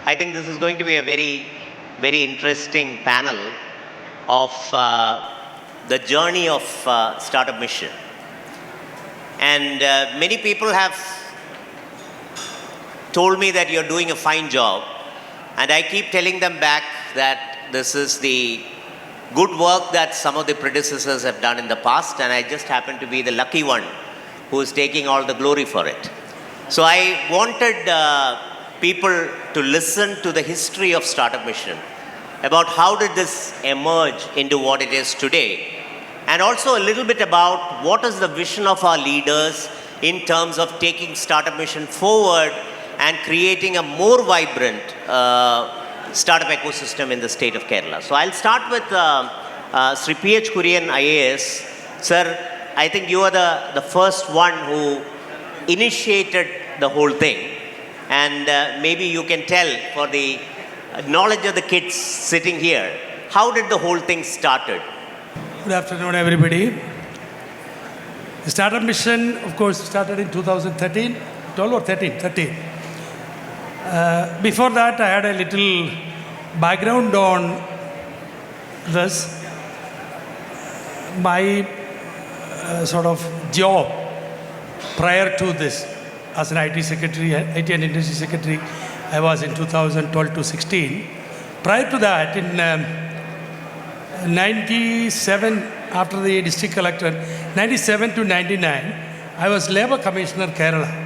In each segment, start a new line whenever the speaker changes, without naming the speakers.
I think this is going to be a very, very interesting panel of the journey of Startup Mission. And many people have told me that you're doing a fine job, and I keep telling them back that this is the good work that some of the predecessors have done in the past, and I just happen to be the lucky one who is taking all the glory for it. So I wanted people to listen to the history of Startup Mission, about how did this emerge into what it is today, and also a little bit about what is the vision of our leaders in terms of taking Startup Mission forward and creating a more vibrant startup ecosystem in the state of Kerala. So I'll start with Sri P.H. Kurian IAS. Sir, I think you are the first one who initiated the whole thing. And maybe you can tell, for the knowledge of the kids sitting here, how did the whole thing started?
Good afternoon, everybody. The Startup Mission, of course, started in 2013, 12 or 13? 13. Before that, I had a little background on this. My sort of job prior to this, as an IT secretary, IT and Industry Secretary, I was in 2012 to 16. Prior to that, in 97, after the district collector, 97 to 99, I was Labour Commissioner, Kerala.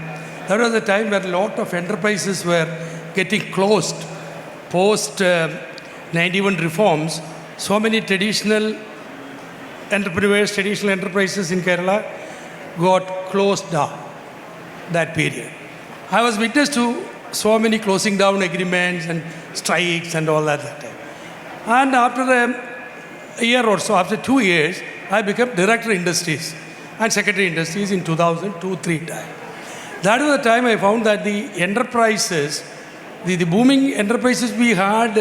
That was the time where a lot of enterprises were getting closed. Post 91 reforms, so many traditional entrepreneurs, traditional enterprises in Kerala got closed down that period. I was witness to so many closing down agreements and strikes and all that time. And after a year or so, after 2 years, I became Director Industries and Secretary Industries in 2002-03 time. That was the time I found that the enterprises, the booming enterprises we had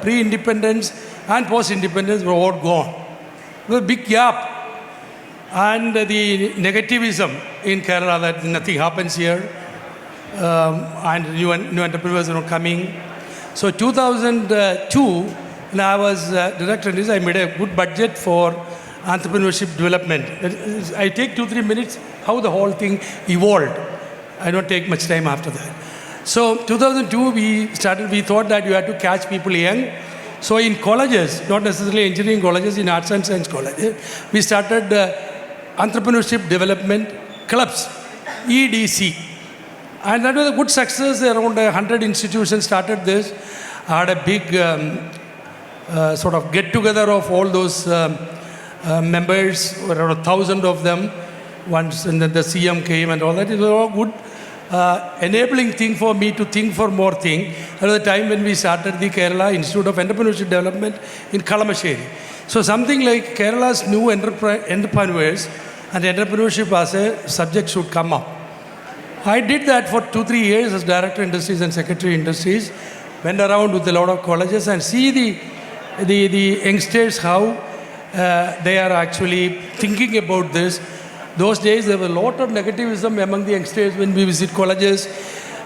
pre-independence and post-independence were all gone. There was a big gap. And the negativism in Kerala that nothing happens here, and new entrepreneurs are not coming. So 2002, when I was Director, I made a good budget for entrepreneurship development. I take 2-3 minutes how the whole thing evolved. I don't take much time after that. So 2002, we thought that you had to catch people young. So in colleges, not necessarily engineering colleges, in arts and science colleges, we started entrepreneurship development clubs, EDC. And that was a good success. Around 100 institutions started this. I had a big sort of get-together of all those members, around 1,000 of them. Once, and then the CM came and all that. It was all good. Enabling thing for me to think for more thing. That was the time when we started the Kerala Institute of Entrepreneurship Development in Kalamassery. So something like Kerala's new entrepreneurs and entrepreneurship as a subject should come up. I did that for 2-3 years as Director Industries and Secretary Industries. Went around with a lot of colleges and see the youngsters, how they are actually thinking about this. Those days, there was a lot of negativism among the youngsters when we visit colleges.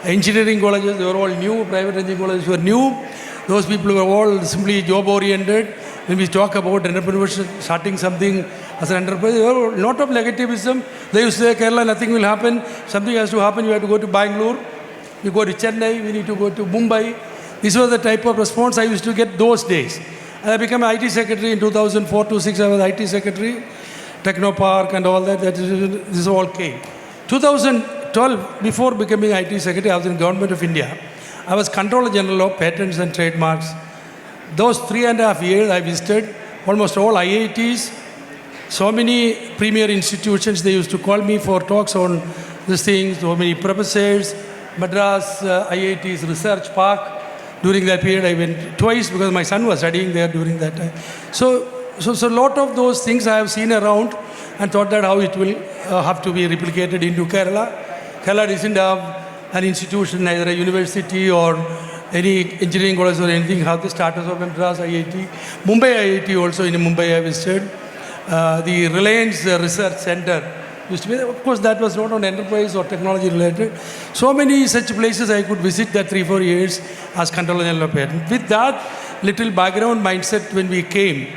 Engineering colleges, they were all new. Private engineering colleges were new. Those people were all simply job-oriented. When we talk about entrepreneurship, starting something as an enterprise, there were a lot of negativism. They used to say, Kerala, nothing will happen. Something has to happen. You have to go to Bangalore. You go to Chennai. We need to go to Mumbai. This was the type of response I used to get those days. And I became IT Secretary in 2004-06. I was IT Secretary. Techno Park and all that, this all came. 2012, before becoming IT Secretary, I was in Government of India. I was Controller General of Patents and Trademarks. Those 3.5 years, I visited almost all IITs. So many premier institutions, they used to call me for talks on these things. So many professors, Madras IIT's Research Park. During that period, I went twice because my son was studying there during that time. So a lot of those things I have seen around and thought that how it will have to be replicated into Kerala. Kerala doesn't have an institution, either a university or any engineering college or anything, have the status of Madras IIT. Mumbai IIT also, in Mumbai I visited. The Reliance Research Center used to be there. Of course, that was not on enterprise or technology related. So many such places I could visit that 3-4 years as Controller General of Patent. With that little background mindset when we came,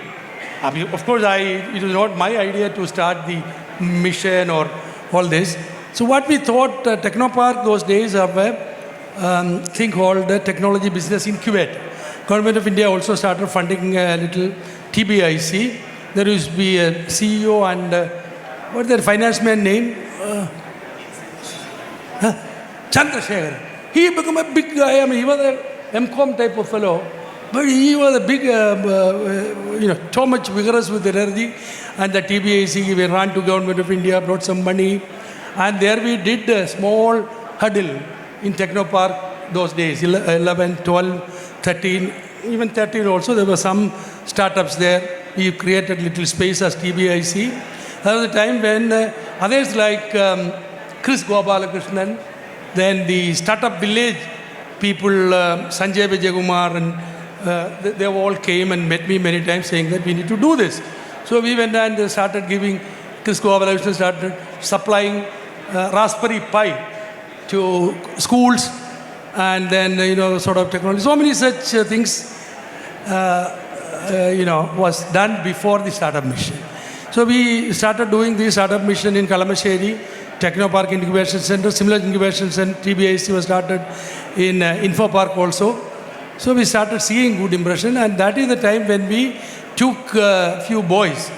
of course, it was not my idea to start the mission or all this. So what we thought, Technopark those days have a thing called the Technology Business Incubator. Government of India also started funding a little TBIC. There used to be a CEO and what's their finance man name? Chandrasekhar. He became a big guy. I mean, he was a MCOM type of fellow, but he was a big, so much vigorous with energy. And the TBIC, we ran to Government of India, brought some money, and there we did a small huddle in Technopark those days, 11, 12, 13, even 13 also. There were some startups there. We created little space as TBIC. That was the time when others like Chris Gopalakrishnan, then the startup village people, Sanjay Vijaykumar, and they all came and met me many times saying that we need to do this. So we went and started giving, Chris Gopalakrishnan started supplying Raspberry Pi to schools, and then, sort of technology. So many such things, was done before the startup mission. So we started doing the startup mission in Kalamassery, Technopark Incubation Center, similar incubation center, TBIC was started in Info Park also. So we started seeing good impression, and that is the time when we took a few boys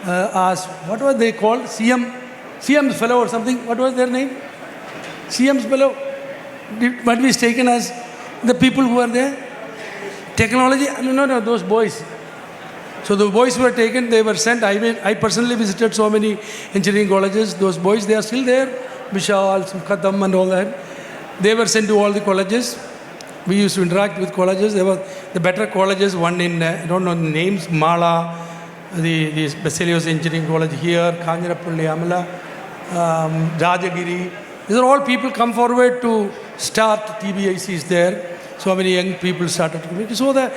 as, what were they called? CM's fellow or something? What was their name? CM's fellow? What was taken as the people who were there? Technology? No, those boys. So the boys were taken, they were sent. I personally visited so many engineering colleges. Those boys, they are still there. Vishal, Khatam and all that. They were sent to all the colleges. We used to interact with colleges. There were the better colleges, one in, I don't know the names, Mala, the Basilios Engineering College here, Kanjarappalli, Amala, Rajagiri. These are all people come forward to start TBICs there. So many young people started to. So that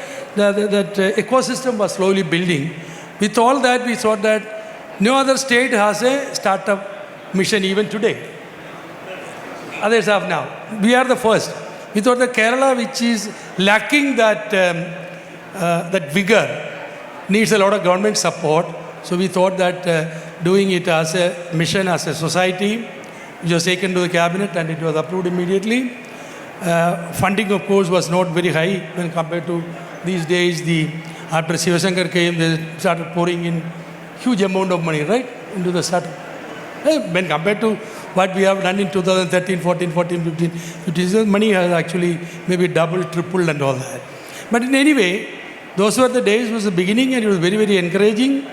ecosystem was slowly building. With all that, we thought that no other state has a startup mission even today. Others have now. We are the first. We thought that Kerala, which is lacking that vigor, needs a lot of government support. So we thought that doing it as a mission, as a society, which was taken to the cabinet and it was approved immediately. Funding, of course, was not very high when compared to these days. After Sivasankar came, they started pouring in huge amount of money, right, into the startup. When compared to what we have done in 2013, 14, 15, 15, money has actually maybe doubled, tripled and all that. But in any way, those were the days, was the beginning, and it was very, very encouraging.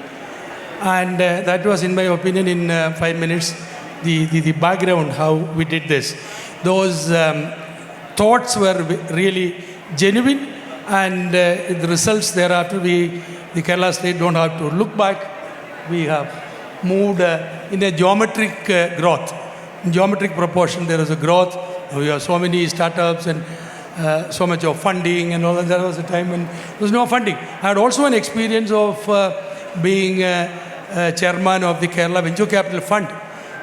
And that was, in my opinion, in 5 minutes, the background, how we did this. Those thoughts were really genuine, and the results thereafter, the Kerala state don't have to look back. We have moved in a geometric growth. In geometric proportion, there is a growth. We have so many startups and so much of funding and all that. There was a time when there was no funding. I had also an experience of being chairman of the Kerala Venture Capital Fund.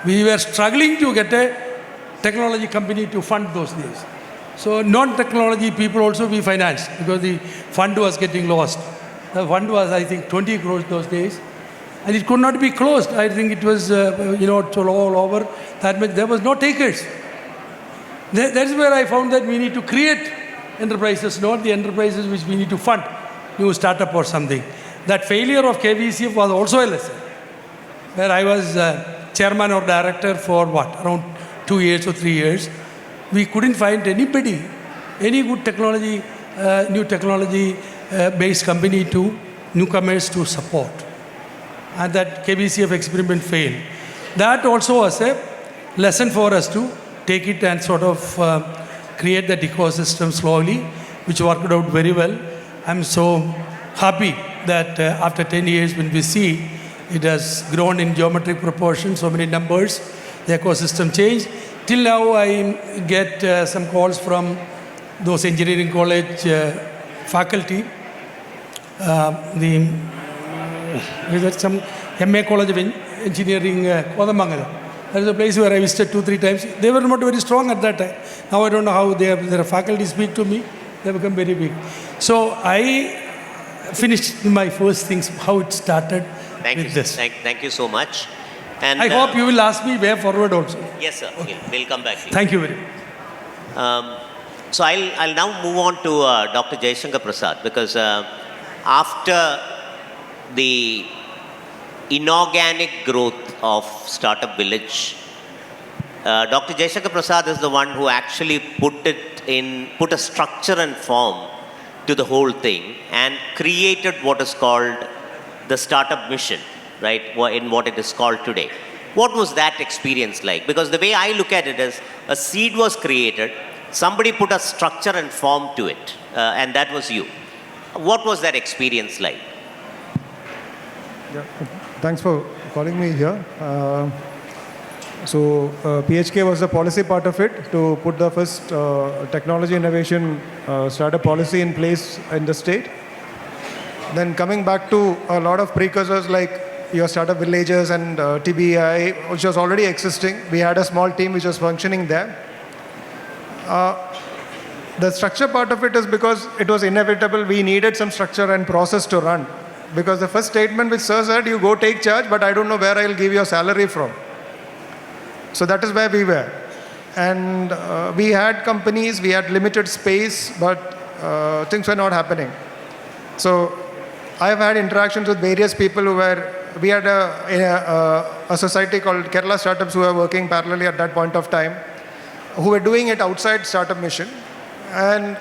We were struggling to get a technology company to fund those days. So non-technology people also we financed because the fund was getting lost. The fund was, I think, 20 crores those days. And it could not be closed. I think it was, all over. That meant there was no takers. That is where I found that we need to create enterprises, not the enterprises which we need to fund, new startup or something. That failure of KVCF was also a lesson, where I was chairman or director for around 2 years or 3 years. We couldn't find anybody, any good technology, new technology-based company to newcomers to support. And that KVCF experiment failed. That also was a lesson for us to take it and sort of create that ecosystem slowly, which worked out very well. I'm so happy that after 10 years, when we see it has grown in geometric proportion, so many numbers, the ecosystem changed. Till now, I get some calls from those engineering college faculty. We got some MA College of Engineering, Kodamangalam. That is a place where I visited 2-3 times. They were not very strong at that time. Now I don't know how their faculty speak to me. They become very big. So I finished my first things, how it started with this.
Thank you so much. And
I hope you will ask me way forward also.
Yes, sir. Okay. We'll come back to you.
Thank you very much.
So I'll now move on to Dr. Jayasankar Prasad, because after the inorganic growth of Startup Village, Dr. Jayasankar Prasad is the one who actually put a structure and form to the whole thing and created what is called the Startup Mission, right, in what it is called today. What was that experience like? Because the way I look at it is, a seed was created, somebody put a structure and form to it, and that was you. What was that experience like?
Yeah. Thanks for calling me here. PHK was the policy part of it to put the first technology innovation startup policy in place in the state. Then coming back to a lot of precursors like your startup villages and TBI, which was already existing. We had a small team which was functioning there. The structure part of it is because it was inevitable. We needed some structure and process to run. Because the first statement which Sir said, you go take charge, but I don't know where I'll give your salary from. So that is where we were. And we had companies, we had limited space, but things were not happening. So I've had interactions with various people we had a society called Kerala Startups who were working parallelly at that point of time, who were doing it outside Startup Mission. And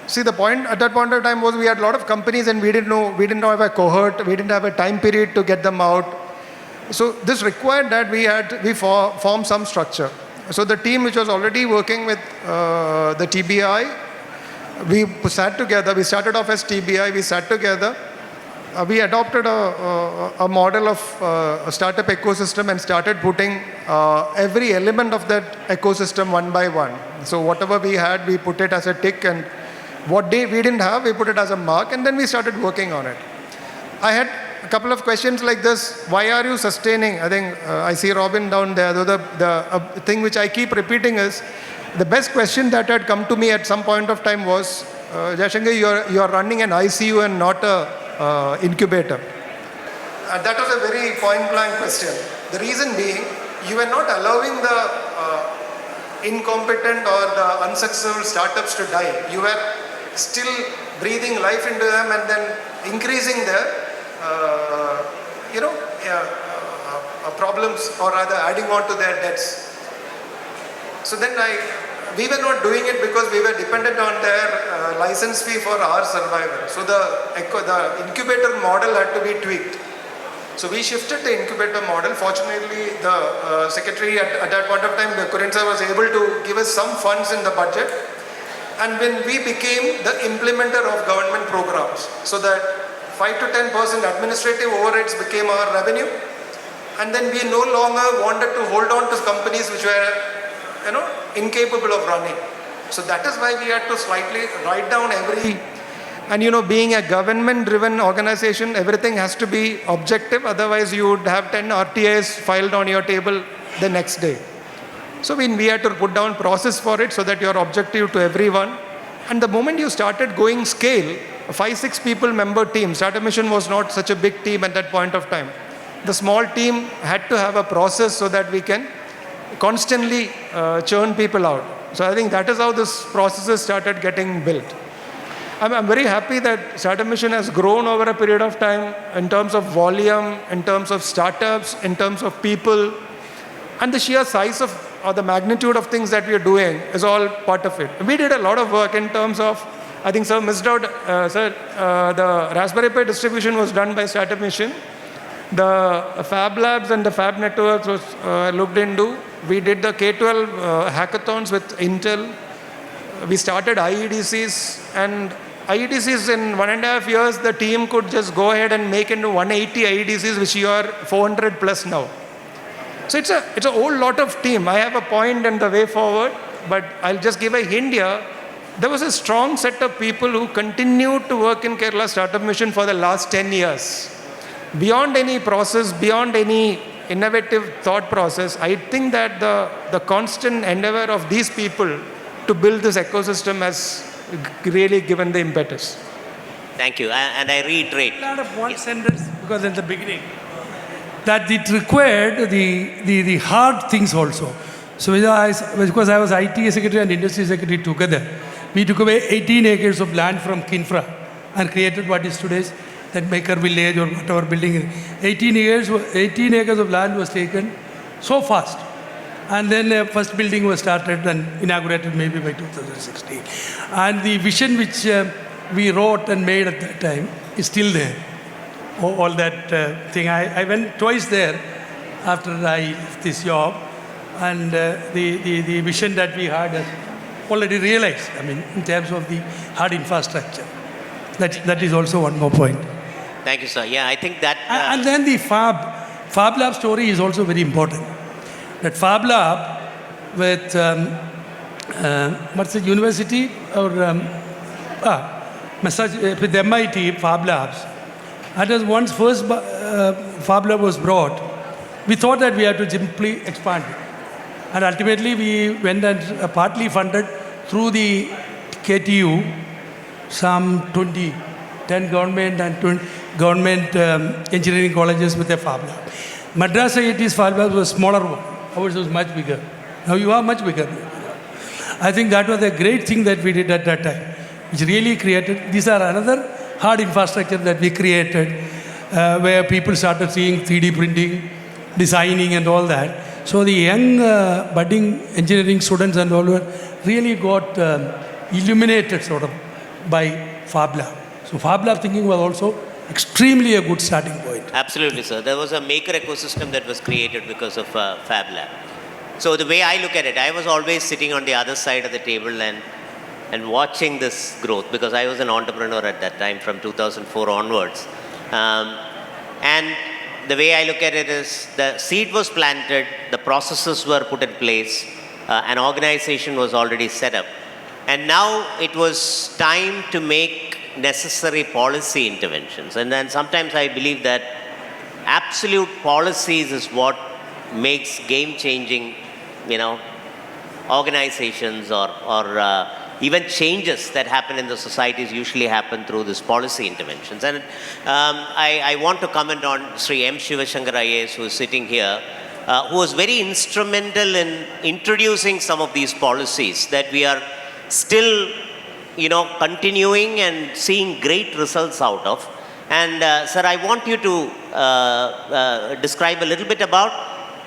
see, the point at that point of time was we had a lot of companies and we didn't have a cohort, we didn't have a time period to get them out. So this required that we form some structure. So the team which was already working with the TBI, we sat together. We started off as TBI. We sat together. We adopted a model of a startup ecosystem and started putting every element of that ecosystem one by one. So whatever we had, we put it as a tick, and what we didn't have, we put it as a mark, and then we started working on it. I had a couple of questions like this. Why are you sustaining? I think I see Robin down there. The thing which I keep repeating is, the best question that had come to me at some point of time was, Jayasankar, you are running an ICU and not a incubator. That was a very point-blank question. The reason being, you were not allowing the incompetent or the unsuccessful startups to die. You were still breathing life into them and then increasing their problems, or rather adding on to their debts. So then we were not doing it because we were dependent on their license fee for our survival. So the incubator model had to be tweaked. So we shifted the incubator model. Fortunately, the secretary at that point of time, the Kurian sir, was able to give us some funds in the budget. And when we became the implementer of government programs, so that 5 to 10% administrative overheads became our revenue. And then we no longer wanted to hold on to companies which were, incapable of running. So that is why we had to slightly write down and being a government-driven organization, everything has to be objective. Otherwise, you would have 10 RTIs filed on your table the next day. So we had to put down process for it so that you're objective to everyone. And the moment you started going scale, a 5-6 people member team, Startup Mission was not such a big team at that point of time. The small team had to have a process so that we can constantly churn people out. So I think that is how this processes started getting built. I'm very happy that Startup Mission has grown over a period of time in terms of volume, in terms of startups, in terms of people, and the sheer size of or the magnitude of things that we are doing is all part of it. We did a lot of work in terms of, I think sir missed out, the Raspberry Pi distribution was done by Startup Mission. The Fab Labs and the Fab Networks was looked into. We did the K-12 hackathons with Intel. We started IEDCs, and IEDCs in 1.5 years, the team could just go ahead and make into 180 IEDCs, which you are 400 plus now. So it's a whole lot of team. I have a point and the way forward, but I'll just give a hint here. There was a strong set of people who continued to work in Kerala Startup Mission for the last 10 years. beyond any process, beyond any innovative thought process, I think that the constant endeavor of these people to build this ecosystem has really given the impetus.
Thank you. And I reiterate.
Add up one sentence, because in the beginning, that it required the hard things also. So because I was IT secretary and industry secretary together, we took away 18 acres of land from Kinfra and created what is today's that Maker Village or whatever building. 18 acres of land was taken so fast. And then first building was started and inaugurated maybe by 2016. And the vision which we wrote and made at that time is still there. All that thing. I went twice there after I left this job, and the vision that we had is already realized, I mean, in terms of the hard infrastructure. That is also one more point.
Thank you, sir. Yeah, I think that...
And then the Fab Lab story is also very important. That Fab Lab with, what's the university? Or, with MIT, Fab Labs. And as once first Fab Lab was brought, we thought that we had to simply expand it. And ultimately we went and partly funded through the KTU, some 10 government and 20 government engineering colleges with a Fab Lab. Madras IIT's Fab Lab was a smaller one. Ours was much bigger. Now you are much bigger. I think that was a great thing that we did at that time, which really created, these are another hard infrastructure that we created, where people started seeing 3D printing, designing and all that. So the young budding engineering students and all were really got illuminated sort of by Fab Lab. So Fab Lab thinking was also extremely a good starting point.
Absolutely, sir. There was a maker ecosystem that was created because of Fab Lab. So the way I look at it, I was always sitting on the other side of the table and watching this growth, because I was an entrepreneur at that time from 2004 onwards. And the way I look at it is the seed was planted, the processes were put in place, an organization was already set up. And now it was time to make necessary policy interventions. And then sometimes I believe that absolute policies is what makes game-changing, organizations or even changes that happen in the societies usually happen through this policy interventions. And I want to comment on Sri M. Sivasankar IAS, who is sitting here, who was very instrumental in introducing some of these policies that we are still continuing and seeing great results out of. And sir, I want you to describe a little bit about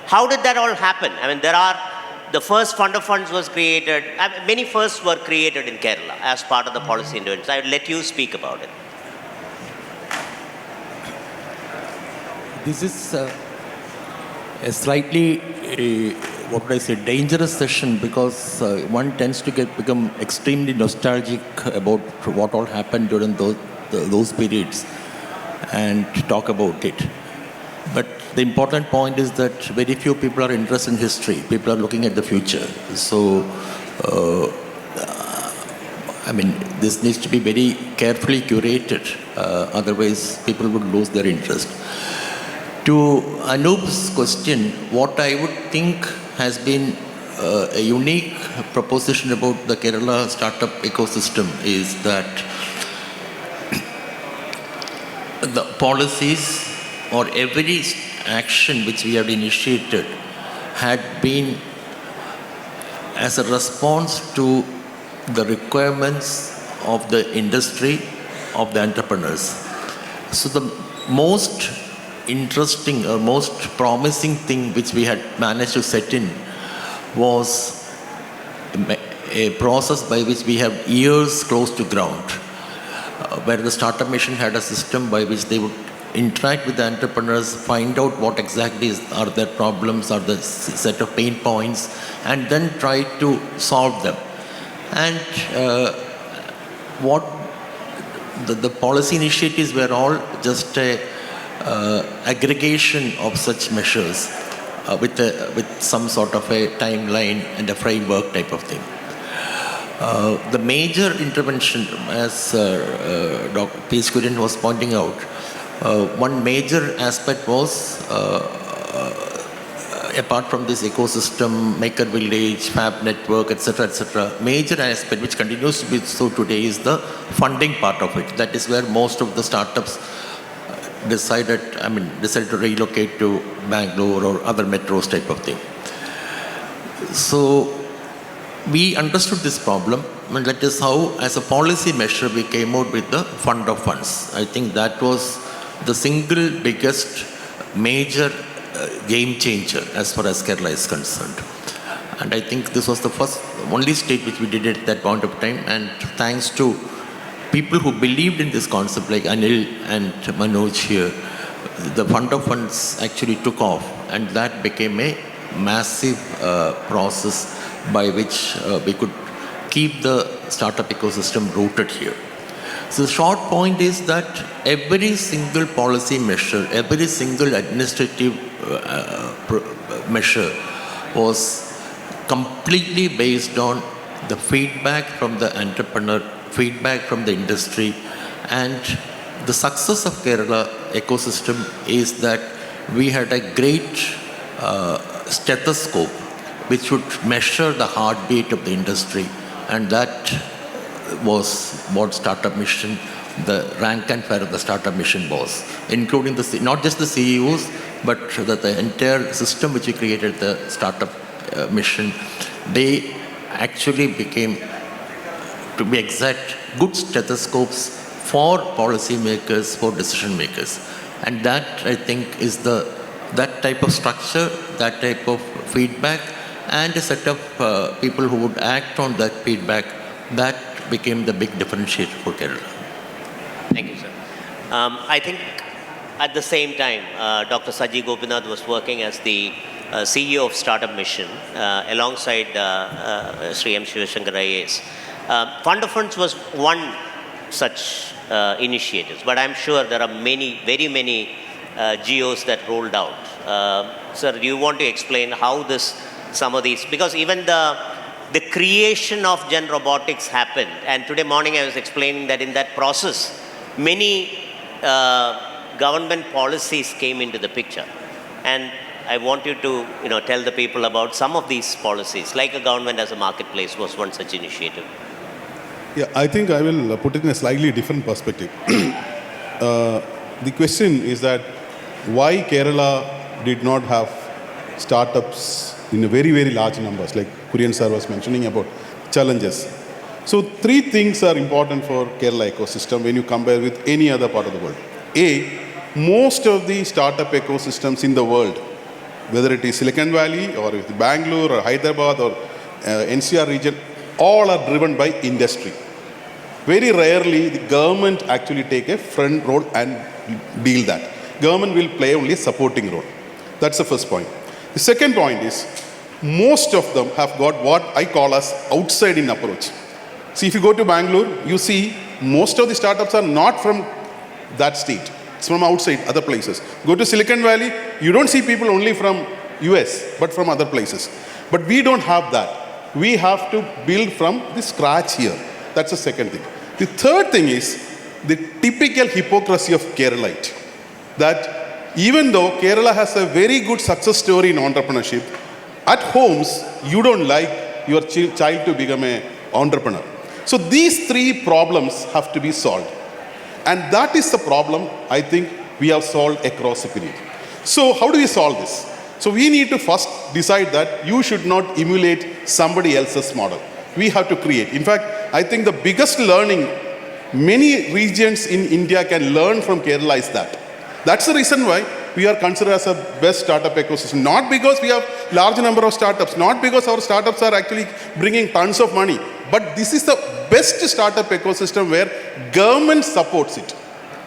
how did that all happen? I mean, the first fund of funds was created, many firsts were created in Kerala as part of the policy interventions. I will let you speak about it.
This is a slightly, dangerous session, because one tends to become extremely nostalgic about what all happened during those periods and talk about it. But the important point is that very few people are interested in history. People are looking at the future. So, this needs to be very carefully curated. Otherwise, people would lose their interest. To Anoop's question, what I would think has been a unique proposition about the Kerala startup ecosystem is that the policies or every action which we have initiated had been as a response to the requirements of the industry, of the entrepreneurs. So the most interesting or most promising thing which we had managed to set in was a process by which we have ears close to ground, where the Startup Mission had a system by which they would interact with the entrepreneurs, find out what exactly are their problems, are the set of pain points, and then try to solve them. And what the policy initiatives were all just a aggregation of such measures with some sort of a timeline and a framework type of thing. The major intervention, as Dr. P. Kurian was pointing out, One major aspect was, apart from this ecosystem, maker village, fab network, etc., major aspect which continues to be so today is the funding part of it. That is where most of the startups decided to relocate to Bangalore or other metros type of thing. So we understood this problem, and that is how, as a policy measure, we came out with the fund of funds. I think that was the single biggest major game changer as far as Kerala is concerned. And I think this was the only state which we did it at that point of time, and thanks to people who believed in this concept like Anil and Manoj here, the fund of funds actually took off, and that became a massive process by which we could keep the startup ecosystem rooted here. So the short point is that every single policy measure, every single administrative measure was completely based on the feedback from the entrepreneur, feedback from the industry, and the success of Kerala ecosystem is that we had a great stethoscope which would measure the heartbeat of the industry, and that was what Startup Mission, the rank and file of the Startup Mission was, including not just the CEOs, but the entire system which we created, the Startup Mission. They actually became, to be exact, good stethoscopes for policymakers, for decision makers. And that, I think, is that type of structure, that type of feedback, and a set of people who would act on that feedback, that became the big differentiator for Kerala.
Thank you, sir. I think at the same time, Dr. Saji Gopinath was working as the CEO of Startup Mission alongside Sri M. Sivasankar IAS. Fund of Funds was one such initiative, but I'm sure there are very many GOs that rolled out. Sir, do you want to explain how some of these, because even the creation of Gen Robotics happened, and today morning I was explaining that in that process, many government policies came into the picture. And I want you to tell the people about some of these policies, like a government as a marketplace was one such initiative.
Yeah, I think I will put it in a slightly different perspective. The question is that why Kerala did not have startups in a very large numbers, like Kurian sir was mentioning about challenges. So 3 things are important for Kerala ecosystem when you compare with any other part of the world. A, most of the startup ecosystems in the world, whether it is Silicon Valley or Bangalore or Hyderabad or NCR region, all are driven by industry. Very rarely the government actually take a front role and deal that. Government will play only a supporting role. That's the first point. The second point is, most of them have got what I call as outside-in approach. See, if you go to Bangalore, you see most of the startups are not from that state. It's from outside, other places. Go to Silicon Valley, you don't see people only from US, but from other places. But we don't have that. We have to build from the scratch here. That's the second thing. The third thing is the typical hypocrisy of Keralite. That even though Kerala has a very good success story in entrepreneurship, at homes, you don't like your child to become an entrepreneur. So these 3 problems have to be solved. And that is the problem I think we have solved across the period. So how do we solve this? So we need to first decide that you should not emulate somebody else's model. We have to create. In fact, I think the biggest learning many regions in India can learn from Kerala is that. That's the reason why we are considered as a best startup ecosystem. Not because we have large number of startups, not because our startups are actually bringing tons of money, but this is the best startup ecosystem where government supports it.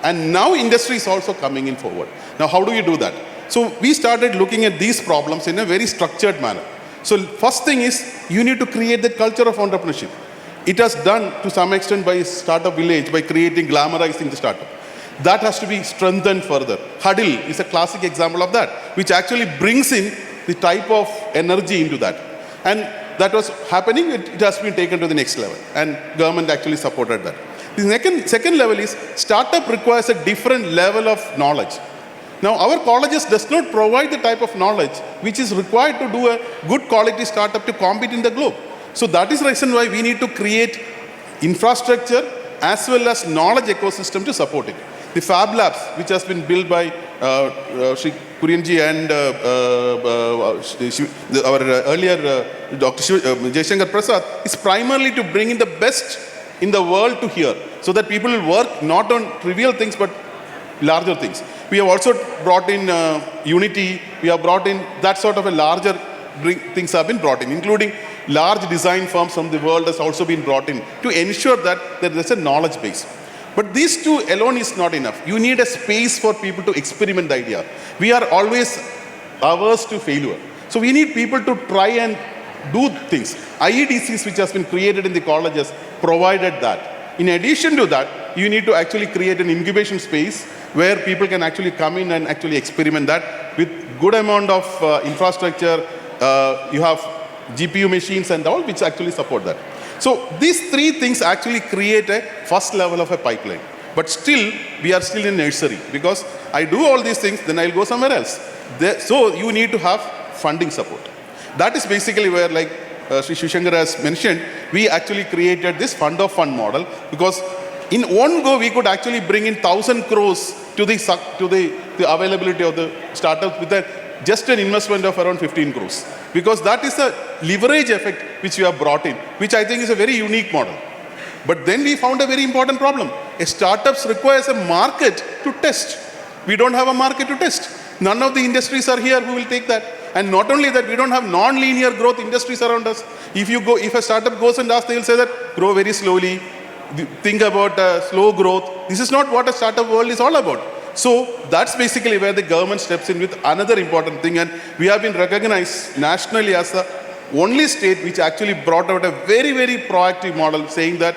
And now industry is also coming in forward. Now how do you do that? So we started looking at these problems in a very structured manner. So first thing is, you need to create that culture of entrepreneurship. It has done to some extent by Startup Village, by creating, glamorizing the startup. That has to be strengthened further. Huddle is a classic example of that, which actually brings in the type of energy into that. And that was happening, it has been taken to the next level. And government actually supported that. The second level is startup requires a different level of knowledge. Now, our colleges does not provide the type of knowledge which is required to do a good quality startup to compete in the globe. So that is the reason why we need to create infrastructure as well as knowledge ecosystem to support it. The Fab Labs, which has been built by Shri Kurian ji and our earlier Dr. Jayasankar Prasad, is primarily to bring in the best in the world to here, so that people will work not on trivial things but larger things. We have also brought in Unity, we have brought in that sort of a larger things have been brought in, including large design firms from the world has also been brought in to ensure that there is a knowledge base. But these two alone is not enough. You need a space for people to experiment the idea. We are always averse to failure. So we need people to try and do things. IEDCs, which has been created in the colleges, provided that. In addition to that, you need to actually create an incubation space where people can actually come in and actually experiment that with good amount of infrastructure. You have GPU machines and all, which actually support that. So these three things actually create a first level of a pipeline. But still, we are still in nursery, because I do all these things, then I'll go somewhere else. So you need to have funding support. That is basically where, like Sri Sivasankar has mentioned, we actually created this fund of fund model, because in one go, we could actually bring in 1,000 crores to the availability of the startup with just an investment of around 15 crores. Because that is a leverage effect which we have brought in, which I think is a very unique model. But then we found a very important problem. A startups requires a market to test. We don't have a market to test. None of the industries are here who will take that. And not only that, we don't have non-linear growth industries around us. If a startup goes and asks, they will say that grow very slowly, think about slow growth. This is not what a startup world is all about. So that's basically where the government steps in with another important thing, and we have been recognized nationally as the only state which actually brought out a very, very proactive model saying that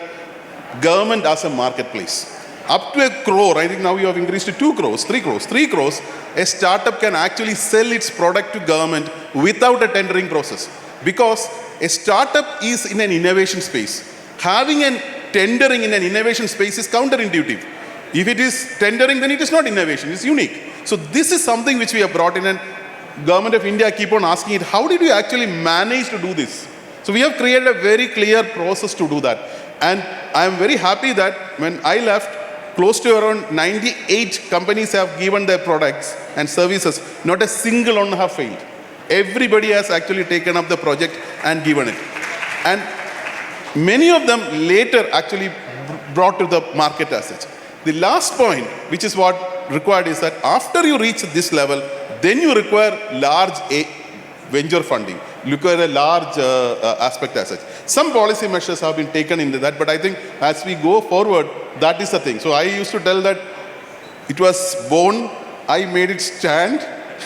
government as a marketplace. Up to 1 crore, I think now you have increased to 2 crores, 3 crores, 3 crores, a startup can actually sell its product to government without a tendering process. Because a startup is in an innovation space. Having a tendering in an innovation space is counterintuitive. If it is tendering, then it is not innovation, it's unique. So this is something which we have brought in, and Government of India keep on asking it, how did you actually manage to do this? So we have created a very clear process to do that. And I am very happy that when I left, close to around 98 companies have given their products and services. Not a single one have failed. Everybody has actually taken up the project and given it. And many of them later actually brought to the market as such. The last point, which is what required, is that after you reach this level, then you require large venture funding, require a large aspect as such. Some policy measures have been taken into that, but I think as we go forward, that is the thing. So I used to tell that it was born, I made it stand,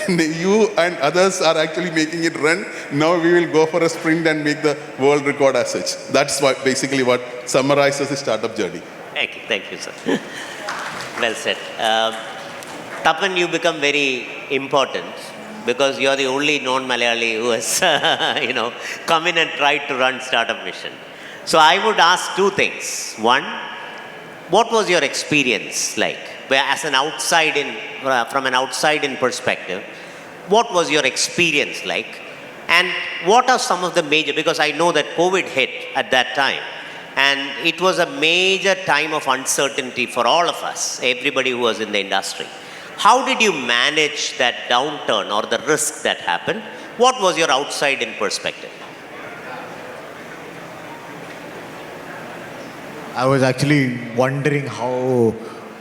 and you and others are actually making it run. Now we will go for a sprint and make the world record as such. That's basically what summarizes the startup journey.
Thank you, sir. Well said. Tapan, you become very important because you are the only non-Malayali who has, come in and tried to run Startup Mission. So I would ask two things. One, what was your experience like? Where as an from an outside-in perspective, what was your experience like? And what are some of the major, because I know that COVID hit at that time, and it was a major time of uncertainty for all of us, everybody who was in the industry. How did you manage that downturn or the risk that happened? What was your outside-in perspective?
I was actually wondering how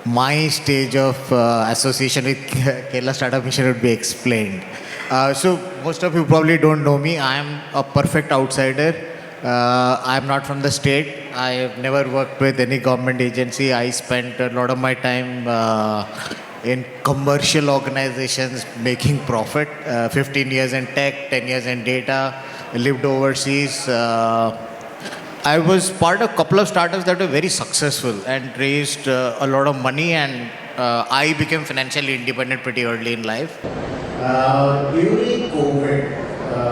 my stage of association with Kerala Startup Mission would be explained. So most of you probably don't know me. I am a perfect outsider. I am not from the state. I have never worked with any government agency. I spent a lot of my time in commercial organizations making profit. 15 years in tech, 10 years in data, lived overseas. I was part of a couple of startups that were very successful and raised a lot of money, and I became financially independent pretty early in life. During COVID,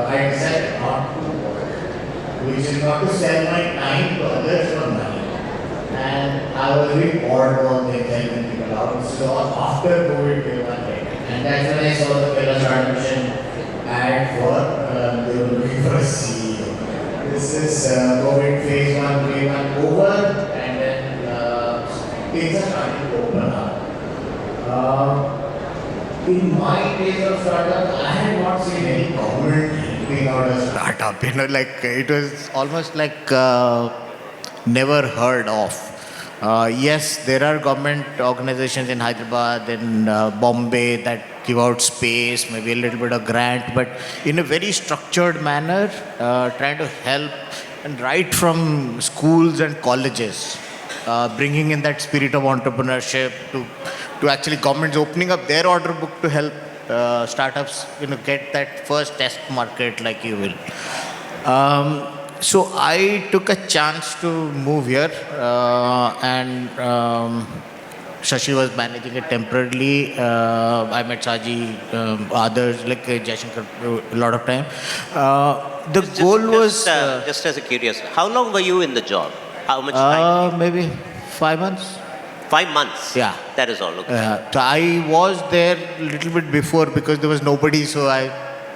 I decided not to work, which is not to sell my time to others for money. And I I was very bored about helping people out. So after COVID came one day, and that's when I saw the Kerala Startup Mission ad for they were looking for a CEO. This is COVID phase 1, wave 1 over, and then things are starting to open up. In my days of startup, I had not seen any government helping out a startup. Like it was almost like never heard of. Yes, there are government organizations in Hyderabad and Bombay that give out space, maybe a little bit of grant, but in a very structured manner, trying to help and right from schools and colleges, bringing in that spirit of entrepreneurship to actually governments opening up their order book to help startups, get that first test market like you will. So I took a chance to move here, and Shashi was managing it temporarily. I met Saji, others like Jayasankar a lot of time. The goal was
just as a curious, how long were you in the job? How much time?
maybe 5 months.
5 months.
Yeah.
That is all. Okay.
So I was there a little bit before because there was nobody, so I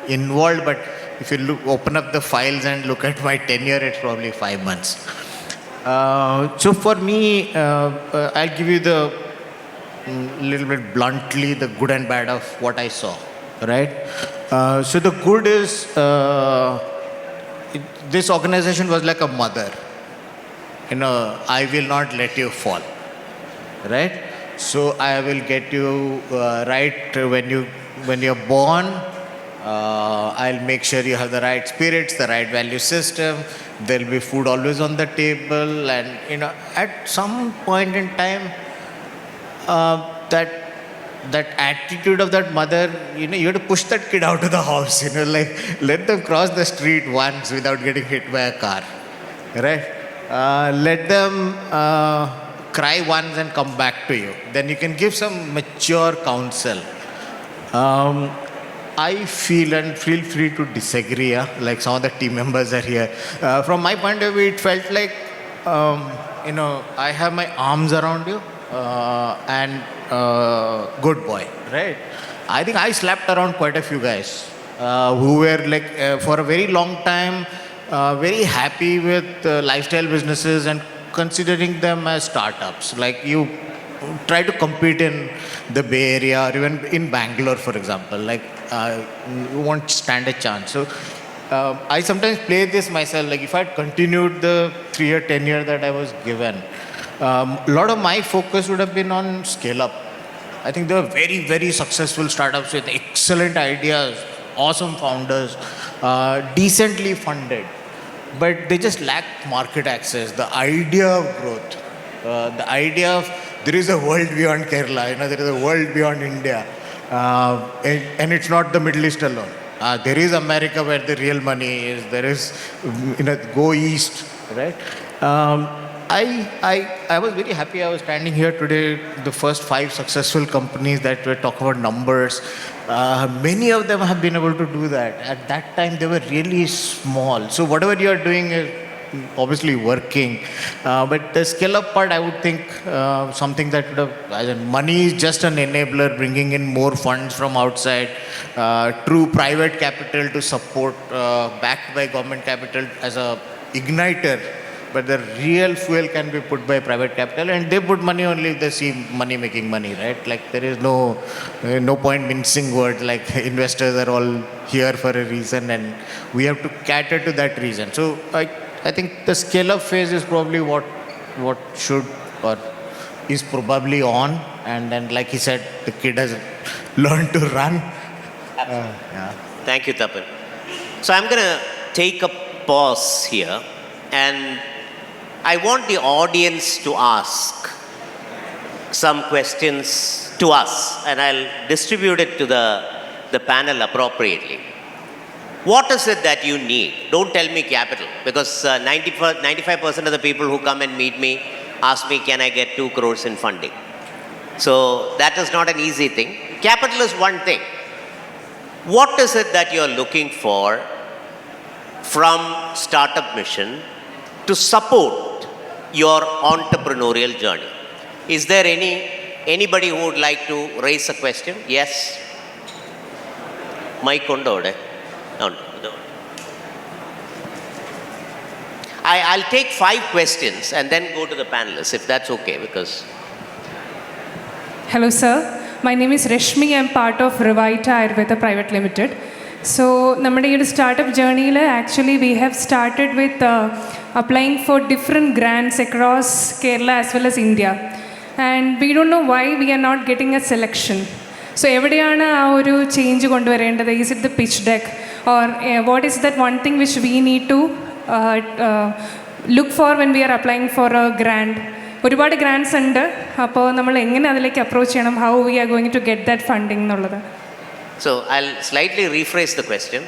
involved. But if you open up the files and look at my tenure, it's probably 5 months. So for me, I'll give you the little bit bluntly the good and bad of what I saw. Right. So the good is this organization was like a mother. I will not let you fall. Right? So I will get you right when you're born. I'll make sure you have the right spirits, the right value system. There'll be food always on the table, and at some point in time, that attitude of that mother, you have to push that kid out of the house. Like let them cross the street once without getting hit by a car, right? Let them cry once and come back to you. Then you can give some mature counsel. I feel, and feel free to disagree, like some of the team members are here. From my point of view, it felt like, I have my arms around you and good boy, right? I think I slapped around quite a few guys who were like, for a very long time, very happy with lifestyle businesses and considering them as startups. Like you try to compete in the Bay Area or even in Bangalore, for example. Like you won't stand a chance. So I sometimes play this myself. Like if I had continued the 3-year tenure that I was given, a lot of my focus would have been on scale up. I think there were very, very successful startups with excellent ideas, awesome founders, decently funded. But they just lack market access. The idea of growth, the idea of there is a world beyond Kerala, there is a world beyond India, and it's not the Middle East alone. There is America where the real money is. There is, go east, right? I was very happy I was standing here today, the first 5 successful companies that were talking about numbers. Many of them have been able to do that. At that time, they were really small. So whatever you are doing is obviously working. But the scale-up part, I would think something that would have, money is just an enabler, bringing in more funds from outside, true private capital to support, backed by government capital as a igniter. But the real fuel can be put by private capital, and they put money only if they see money making money, right? Like there is no point mincing words. Like investors are all here for a reason, and we have to cater to that reason. So I think the scale-up phase is probably what should or is probably on, and then like he said, the kid has learned to run. Yeah.
Thank you, Tapan. So I'm going to take a pause here, and I want the audience to ask some questions to us, and I'll distribute it to the panel appropriately. What is it that you need? Don't tell me capital, because 95% of the people who come and meet me ask me, can I get 2 crores in funding? So that is not an easy thing. Capital is one thing. What is it that you're looking for from Startup Mission to support your entrepreneurial journey? Is there anybody who would like to raise a question? Yes. Mic undo ode. No. I'll take 5 questions and then go to the panelists, if that's okay, because...
Hello, sir. My name is Rashmi. I'm part of Revita Ayurveda Private Limited. So, our startup journey, actually, we have started with applying for different grants across Kerala as well as India. And we don't know why we are not getting a selection. So, every change is it the pitch deck? Or what is that one thing which we need to look for when we are applying for a grant? ഒരുപാട് grants ഉണ്ട് അപ്പോൾ നമ്മൾ എങ്ങനെ അതിലേക്ക് approach ചെയ്യണം how we are going to get that funding എന്നുള്ളത്
So I'll slightly rephrase the question.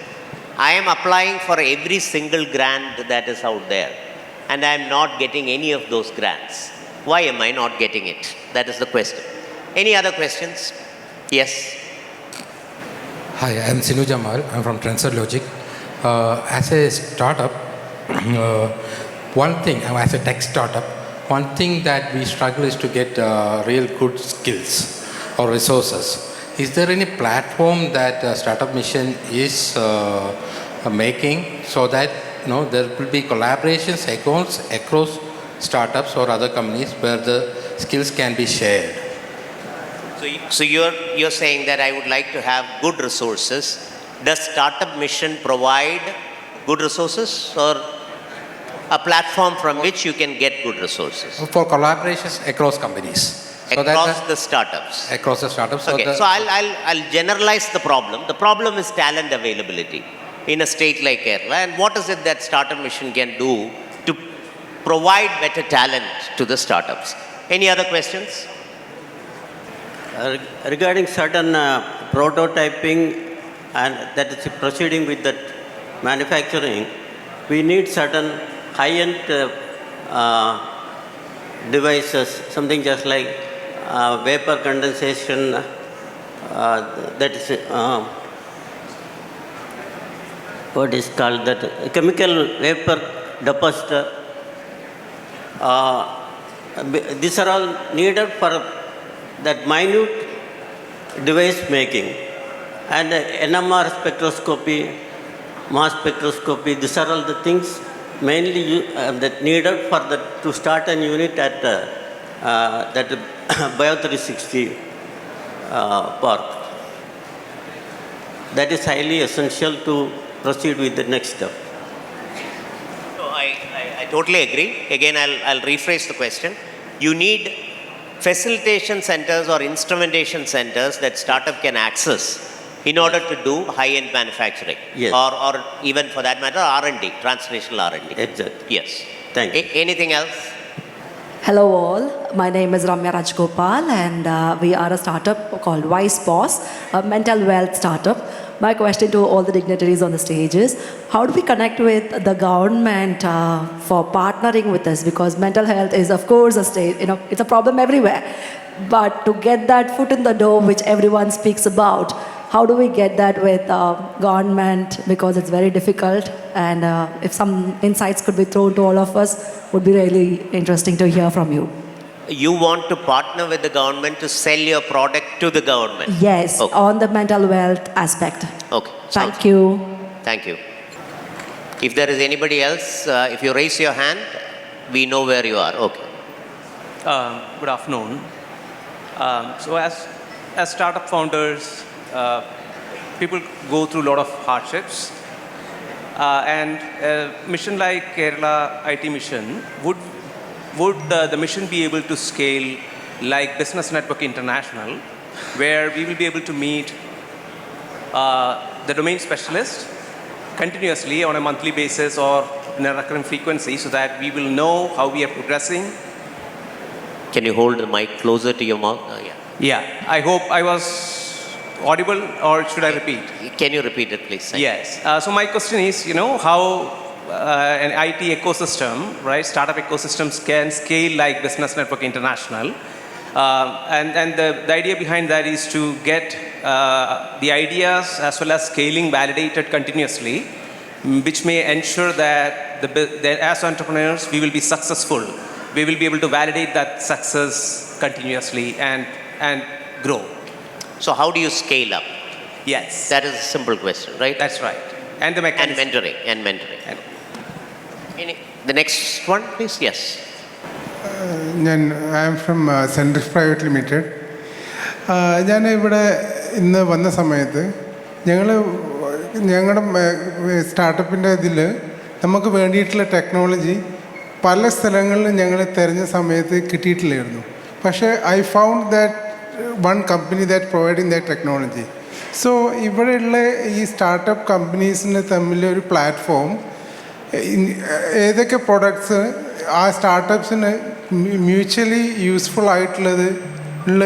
I am applying for every single grant that is out there and I am not getting any of those grants. Why am I not getting it? That is the question. Any other questions? Yes.
Hi, I am Sinu Jamal. I'm from Transfer Logic. As a startup, one thing, as a tech startup, one thing that we struggle is to get real good skills or resources. Is there any platform that Startup Mission is making so that there will be collaborations across startups or other companies where the skills can be shared?
So you're saying that I would like to have good resources. Does Startup Mission provide good resources or a platform from which you can get good resources?
For collaborations across companies.
Across the startups.
Across the startups.
Okay, so I'll generalize the problem. The problem is talent availability in a state like Kerala. And what is it that Startup Mission can do to provide better talent to the startups? Any other questions?
Regarding certain prototyping and that is proceeding with that manufacturing, we need certain high-end devices, something just like vapor condensation, that is what is called that chemical vapor depositor. These are all needed for that minute device making, and NMR spectroscopy, mass spectroscopy. These are all the things mainly that needed for to start an unit at that Bio 360 park. That is highly essential to proceed with the next step.
So I totally agree. Again, I'll rephrase the question. You need facilitation centers or instrumentation centers that startup can access in order to do high-end manufacturing.
Yes.
Or even for that matter, R&D, translational R&D.
Exactly.
Yes.
Thank you.
Anything else?
Hello all, my name is Ramya Rajgopal and we are a startup called Wise Boss, a mental wealth startup. My question to all the dignitaries on the stage is, how do we connect with the government for partnering with us? Because mental health is of course it's a problem everywhere. But to get that foot in the door which everyone speaks about, how do we get that with government? Because it's very difficult and if some insights could be thrown to all of us, would be really interesting to hear from you.
You want to partner with the government to sell your product to the government?
Yes,
okay.
On the mental wealth aspect.
Okay.
Thank you.
Thank you. If there is anybody else, if you raise your hand, we know where you are. Okay.
Good afternoon. So as startup founders, people go through a lot of hardships. And a mission like Kerala IT Mission, would the mission be able to scale like Business Network International, where we will be able to meet the domain specialist continuously on a monthly basis or in a recurrent frequency so that we will know how we are progressing?
Can you hold the mic closer to your mouth?
Yeah, I hope I was audible or should I repeat?
Can you repeat it, please?
Yes. So my question is, how an IT ecosystem, right, startup ecosystems can scale like Business Network International. And the idea behind that is to get the ideas as well as scaling validated continuously, which may ensure that as entrepreneurs, we will be successful we will be able to validate that success continuously and grow.
So how do you scale up?
Yes.
That is a simple question, right?
That's right. And the mechanism.
And mentoring. The next one, please. Yes.
I am from Centris Private Limited. ഞാൻ ഇവിടെ ഇന്ന് വന്ന സമയത്ത് ഞങ്ങളുടെ സ്റ്റാർട്ടപ്പിൻ്റെ ഇതിൽ നമുക്ക് വേണ്ടിയിട്ടുള്ള technology പല സ്ഥലങ്ങളിലും ഞങ്ങൾ തിരഞ്ഞ സമയത്ത് കിട്ടിയിട്ടില്ലായിരുന്നു. പക്ഷേ I found that one company that providing that technology. So ഇവിടെയുള്ള ഈ സ്റ്റാർട്ടപ്പ് കമ്പനീസിന് തമ്മിൽ ഒരു പ്ലാറ്റ്ഫോം, ഏതൊക്കെ പ്രൊഡക്ട്സ് ആ സ്റ്റാർട്ടപ്സിന് മ്യൂച്വലി യൂസ്ഫുൾ ആയിട്ടുള്ളത്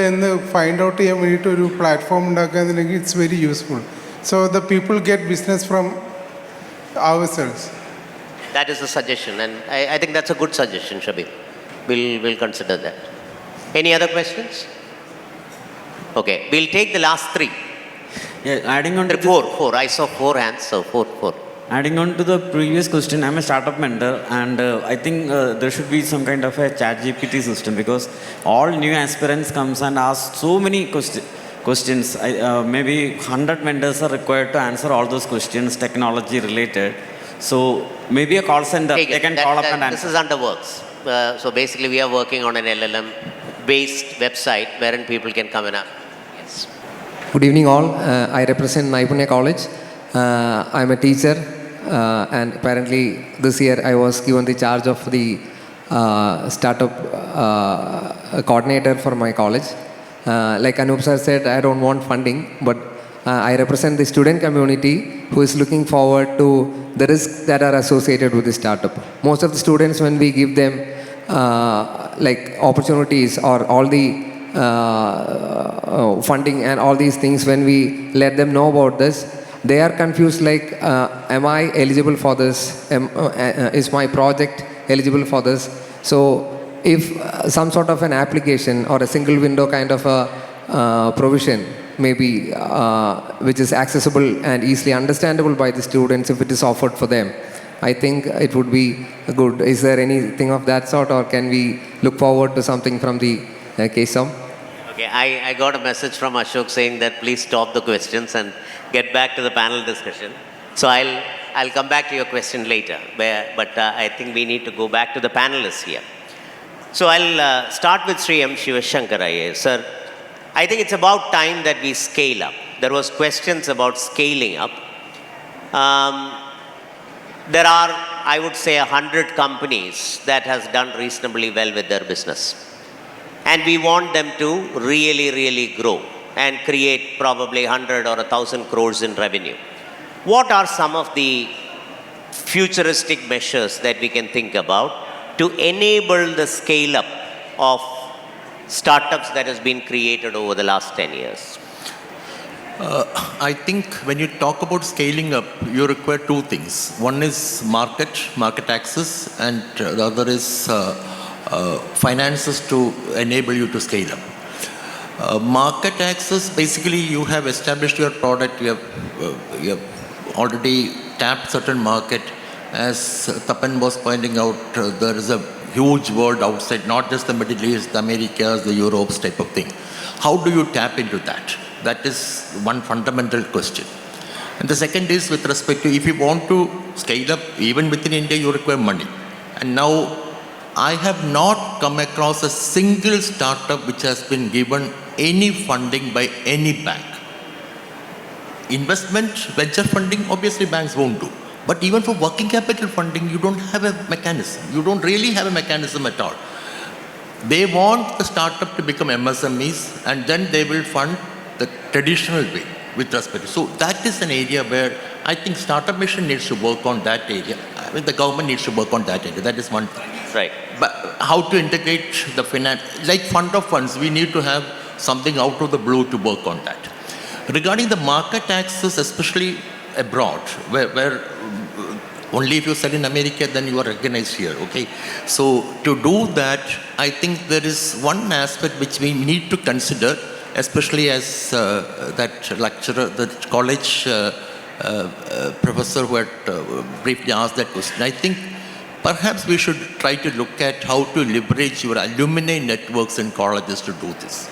എന്ന് ഫൈൻഡ് ഔട്ട് ചെയ്യാൻ വേണ്ടിയിട്ട് ഒരു പ്ലാറ്റ്ഫോം ഉണ്ടാക്കുകയെന്നുണ്ടെങ്കിൽ it's very useful. So the people get business from our sales.
That is a suggestion, and I think that's a good suggestion, Shabir. We'll consider that. Any other questions? Okay, we'll take the last three.
Yeah, adding on to
four. I saw 4 hands, so four.
Adding on to the previous question, I'm a startup mentor, and I think there should be some kind of a chat GPT system, because all new aspirants comes and ask so many questions. Maybe 100 mentors are required to answer all those questions, technology related. So maybe a call center, they can call up and answer.
This is under works. So basically we are working on an LLM-based website wherein people can come and ask. Yes.
Good evening all. I represent Naipunya College. I'm a teacher, and apparently this year I was given the charge of the startup coordinator for my college. Like Anoop sir said, I don't want funding, but I represent the student community who is looking forward to the risks that are associated with the startup. Most of the students, when we give them like opportunities or all the funding and all these things, when we let them know about this, they are confused like, am I eligible for this? Is my project eligible for this? So if some sort of an application or a single window kind of a provision maybe which is accessible and easily understandable by the students, if it is offered for them, I think it would be good. Is there anything of that sort, or can we look forward to something from the KSOM?
Okay, I got a message from Ashok saying that please stop the questions and get back to the panel discussion. So I'll come back to your question later, but I think we need to go back to the panelists here. So I'll start with Sri M. Sivasankar IAS. Sir, I think it's about time that we scale up. There was questions about scaling up. There are, I would say, 100 companies that has done reasonably well with their business. And we want them to really, really grow and create probably 100 or 1,000 crores in revenue. What are some of the futuristic measures that we can think about to enable the scale up of startups that has been created over the last 10 years?
I think when you talk about scaling up, you require two things. One is market access, and the other is finances to enable you to scale up. Market access, basically you have established your product, you have already tapped certain market. As Tapan was pointing out, there is a huge world outside, not just the Middle East, the Americas, the Europes type of thing. How do you tap into that? That is one fundamental question. And the second is with respect to, if you want to scale up, even within India, you require money. And now, I have not come across a single startup which has been given any funding by any bank. Investment, venture funding, obviously banks won't do. But even for working capital funding, you don't have a mechanism. You don't really have a mechanism at all. They want the startup to become MSMEs, and then they will fund the traditional way with respect. So that is an area where I think Startup Mission needs to work on that area. I mean, the government needs to work on that area. That is one thing.
Right.
But how to integrate the finance, like fund of funds, we need to have something out of the blue to work on that. Regarding the market access, especially abroad, where only if you sell in America, then you are recognized here, okay? So to do that, I think there is one aspect which we need to consider, especially as that lecturer, the college professor who had briefly asked that question. I think perhaps we should try to look at how to leverage your alumni networks in colleges to do this.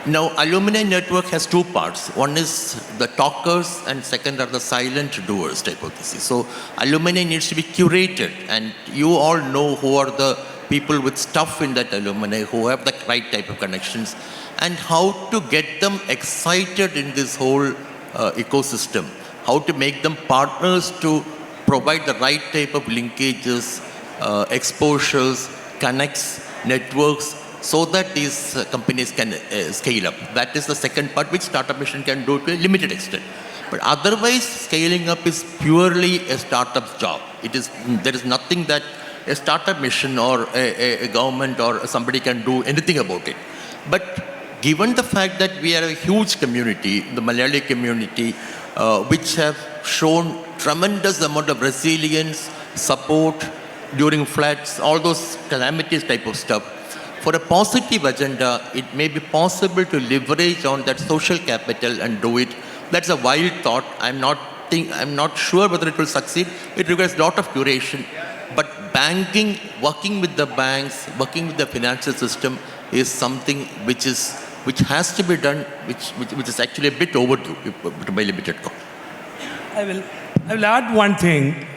Now, alumni network has two parts. One is the talkers, and second are the silent doers type of this. So, alumni needs to be curated, and you all know who are the people with stuff in that alumni, who have the right type of connections, and how to get them excited in this whole ecosystem, how to make them partners to provide the right type of linkages, exposures, connects, networks, so that these companies can scale up. That is the second part which Startup Mission can do to a limited extent. But otherwise, scaling up is purely a startup's job. There is nothing that a startup mission or a government or somebody can do anything about it. But given the fact that we are a huge community, the Malayali community, which have shown tremendous amount of resilience, support during floods, all those calamities type of stuff, for a positive agenda, it may be possible to leverage on that social capital and do it. That's a wild thought. I'm not sure whether it will succeed. It requires a lot of curation. But banking, working with the banks, working with the financial system is something which has to be done, which is actually a bit overdue by limited cost.
I will add one thing.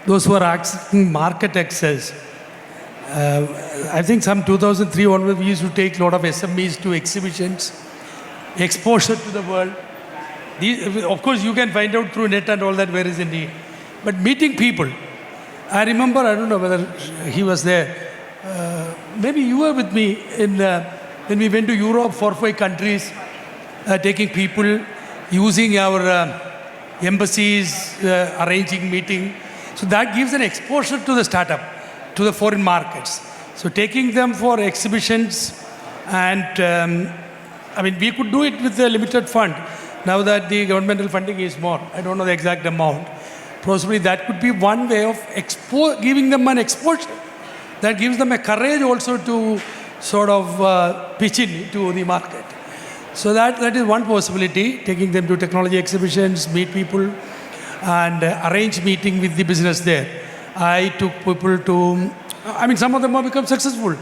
Those who are asking market access, I think some 2003 onward, we used to take a lot of SMEs to exhibitions, exposure to the world. Of course, you can find out through net and all that where is the need. But meeting people, I remember, I don't know whether he was there, maybe you were with me when we went to Europe, 4 or 5 countries, taking people, using our embassies, arranging meeting. So that gives an exposure to the startup, to the foreign markets. So taking them for exhibitions, and we could do it with a limited fund. Now that the governmental funding is more, I don't know the exact amount. Possibly that could be one way of giving them an exposure. That gives them a courage also to sort of pitch in to the market. So that is one possibility, taking them to technology exhibitions, meet people, and arrange meeting with the business there. I took people to, some of them have become successful,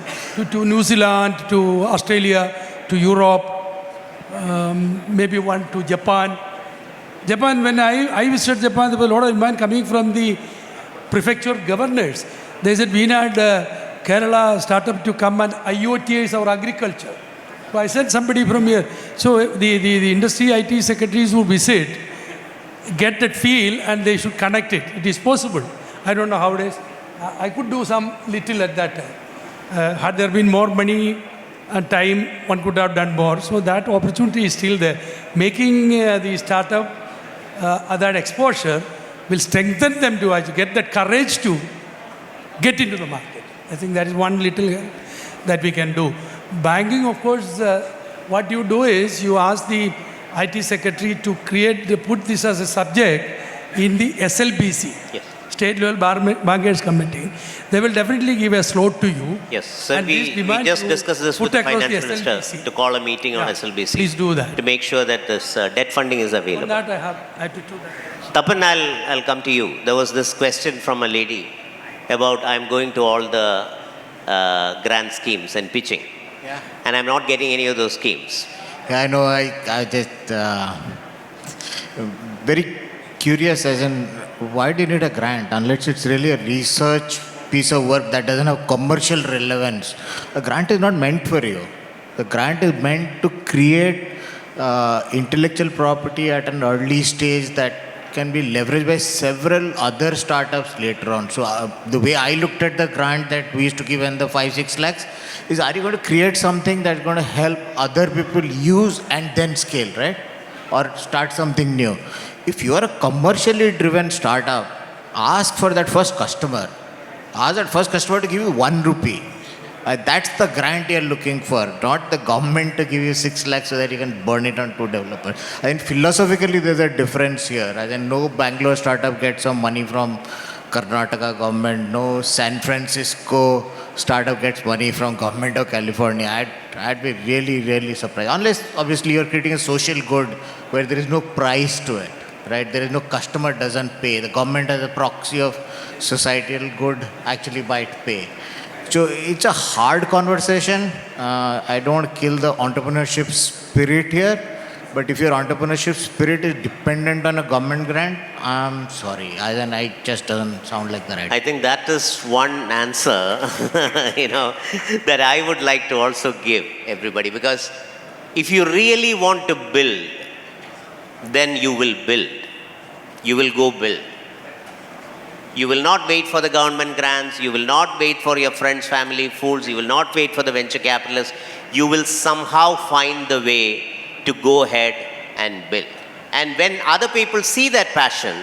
to New Zealand, to Australia, to Europe, maybe one to Japan. Japan, when I visited Japan, there was a lot of demand coming from the prefecture governors. They said, we need Kerala startup to come and IoTize our agriculture. So I sent somebody from here. So the industry IT secretaries who visit, get that feel, and they should connect it. It is possible. I don't know how it is. I could do some little at that time. Had there been more money and time, one could have done more. So that opportunity is still there. Making the startup, that exposure will strengthen them to get that courage to get into the market. I think that is one little that we can do. Banking, of course, what you do is you ask the IT secretary to put this as a subject in the SLBC.
Yes.
State Level Bankers Committee. They will definitely give a slot to you.
Yes, sir, we just discussed this with the Finance Minister to call a meeting on SLBC.
Please do that.
To make sure that this debt funding is available.
On that I have to do that.
Tapan, I'll come to you. There was this question from a lady about I'm going to all the grant schemes and pitching.
Yeah.
And I'm not getting any of those schemes.
Yeah, I know. I just very curious as in why do you need a grant unless it's really a research piece of work that doesn't have commercial relevance? A grant is not meant for you. The grant is meant to create intellectual property at an early stage that can be leveraged by several other startups later on. So the way I looked at the grant that we used to give in the 5-6 lakhs is, are you going to create something that's going to help other people use and then scale, right? Or start something new. If you are a commercially driven startup, ask for that first customer. Ask that first customer to give you 1 rupee. That's the grant you're looking for, not the government to give you 6 lakhs so that you can burn it on 2 developers. I think philosophically there's a difference here. I think no Bangalore startup gets some money from Karnataka government. No San Francisco startup gets money from government of California. I'd be really, really surprised. Unless obviously you're creating a social good where there is no price to it. right? There is no customer doesn't pay. The government as a proxy of societal good actually might pay. So it's a hard conversation. I don't kill the entrepreneurship spirit here, but if your entrepreneurship spirit is dependent on a government grant, I'm sorry. Then I just doesn't sound like the right.
I think that is one answer, that I would like to also give everybody, because if you really want to build, then you will build. You will go build. You will not wait for the government grants. You will not wait for your friends, family, fools. You will not wait for the venture capitalists. You will somehow find the way to go ahead and build. And when other people see that passion,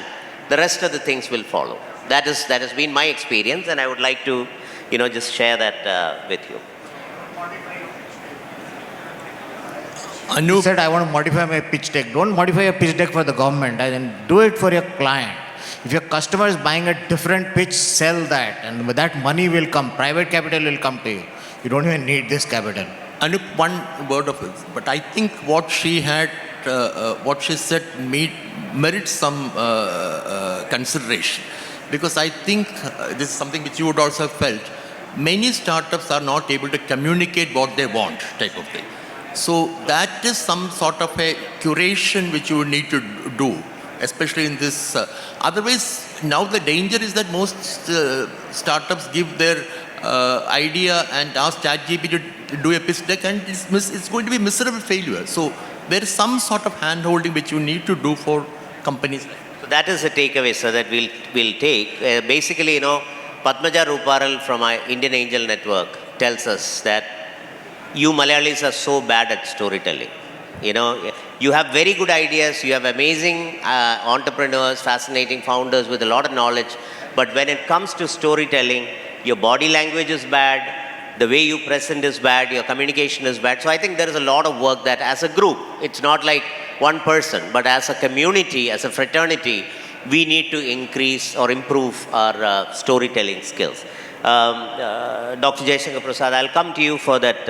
the rest of the things will follow. That has been my experience, and I would like to, just share that with you.
Anoop said, I want to modify my pitch deck. Don't modify your pitch deck for the government. Do it for your client. If your customer is buying a different pitch, sell that. And with that money will come. Private capital will come to you. You don't even need this capital.
Anoop, one word of it. But I think what she said merits some consideration. Because I think this is something which you would also have felt. Many startups are not able to communicate what they want, type of thing. So that is some sort of a curation which you would need to do, especially in this. Otherwise, now the danger is that most startups give their idea and ask ChatGPT to do a pitch deck, and it's going to be miserable failure. So there is some sort of hand-holding which you need to do for companies.
So that is a takeaway, sir, that we'll take. Basically, Padmaja Ruparal from our Indian Angel Network tells us that you Malayalis are so bad at storytelling. You have very good ideas, you have amazing entrepreneurs, fascinating founders with a lot of knowledge, but when it comes to storytelling, your body language is bad, the way you present is bad, your communication is bad. So I think there is a lot of work that as a group, it's not like one person, but as a community, as a fraternity, we need to increase or improve our storytelling skills. Dr. Jayasankar Prasad, I'll come to you for that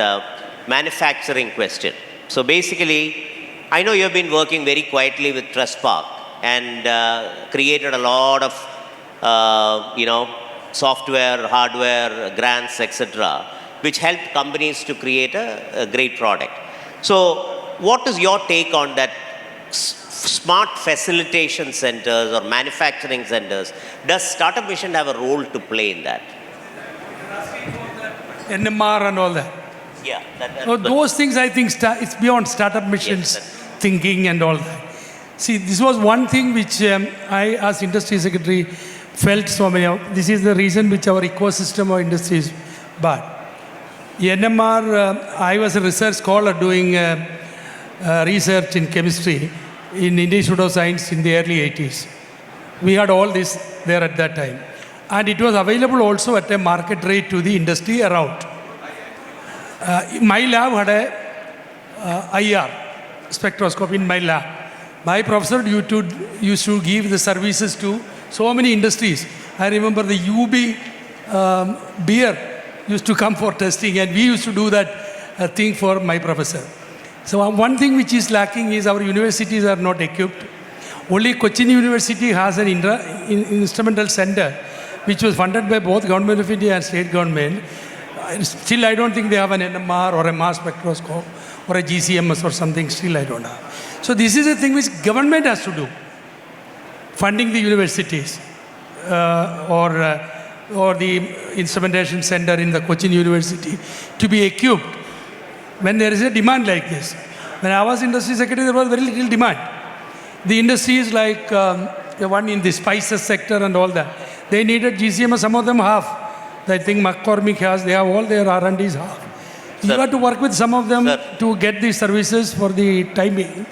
manufacturing question. So basically, I know you've been working very quietly with Trust Park and created a lot of, software, hardware, grants, etc., which helped companies to create a great product. So what is your take on that smart facilitation centers or manufacturing centers? Does Startup Mission have a role to play in that?
NMR and all that.
Yeah.
Those things, I think, it's beyond Startup Mission's thinking and all that. See, this was one thing which I, as Industry Secretary, felt so many. This is the reason which our ecosystem of industry is bad. NMR, I was a research scholar doing research in chemistry in Indian Institute of Science in the early 80s. We had all this there at that time. And it was available also at a market rate to the industry around. My lab had a IR spectroscope in my lab. My professor used to give the services to so many industries. I remember the UB beer used to come for testing, and we used to do that thing for my professor. So one thing which is lacking is our universities are not equipped. Only Cochin University has an instrumental center which was funded by both Government of India and state government. Still, I don't think they have an NMR or a mass spectroscope or a GCMS or something. Still, I don't have. So this is a thing which government has to do. Funding the universities or the instrumentation center in the Cochin University to be equipped when there is a demand like this. When I was Industry Secretary, there was very little demand. The industry is like the one in the spices sector and all that. They needed GCMS, some of them have. I think McCormick has, they have all their R&Ds have. You have to work with some of them to get these services for the timing.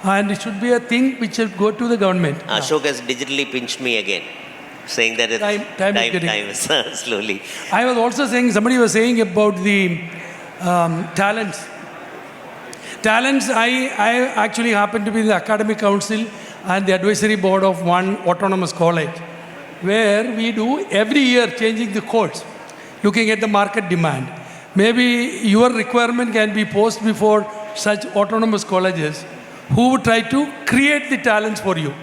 And it should be a thing which should go to the government.
Ashok has digitally pinched me again, saying that time is slowly.
I was also saying, somebody was saying about the talents. Talents, I actually happen to be the academic council and the advisory board of one autonomous college, where we do every year changing the course, looking at the market demand. Maybe your requirement can be posed before such autonomous colleges who would try to create the talents for you.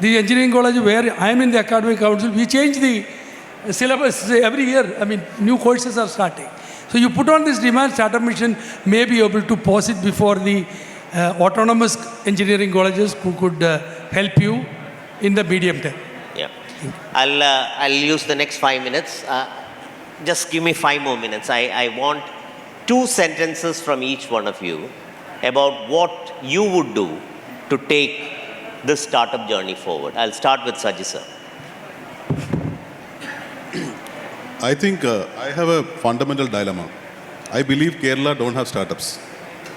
The engineering college where I am in the academic council, we change the syllabus every year. I mean, new courses are starting. So you put on this demand, Startup Mission may be able to pause it before the autonomous engineering colleges who could help you in the medium term.
Yeah. I'll use the next 5 minutes. Just give me 5 more minutes. I want 2 sentences from each one of you about what you would do to take this startup journey forward. I'll start with Saji sir.
I think I have a fundamental dilemma. I believe Kerala don't have startups.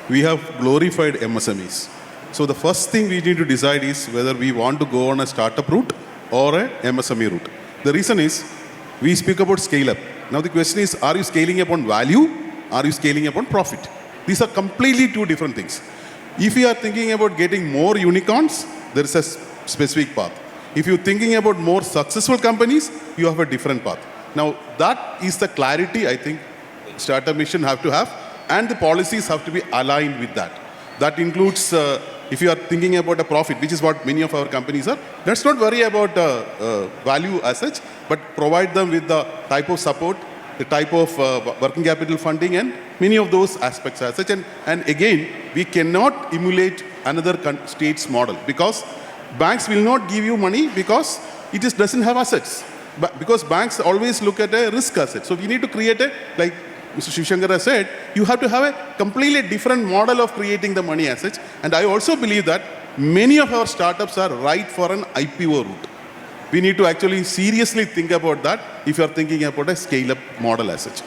We have glorified MSMEs. So the first thing we need to decide is whether we want to go on a startup route or a MSME route. The reason is we speak about scale up. Now the question is, are you scaling upon value? Are you scaling upon profit? These are completely 2 different things. If you are thinking about getting more unicorns, there is a specific path. If you're thinking about more successful companies, you have a different path. Now, that is the clarity I think Startup Mission have to have, and the policies have to be aligned with that. That includes, if you are thinking about a profit, which is what many of our companies are, let's not worry about value as such, but provide them with the type of support, the type of working capital funding, and many of those aspects as such. And again, we cannot emulate another state's model, because banks will not give you money because it just doesn't have assets. But because banks always look at a risk asset. So we need to create a, like Mr. Sivasankar has said, you have to have a completely different model of creating the money assets. And I also believe that many of our startups are right for an IPO route. We need to actually seriously think about that if you are thinking about a scale-up model as such.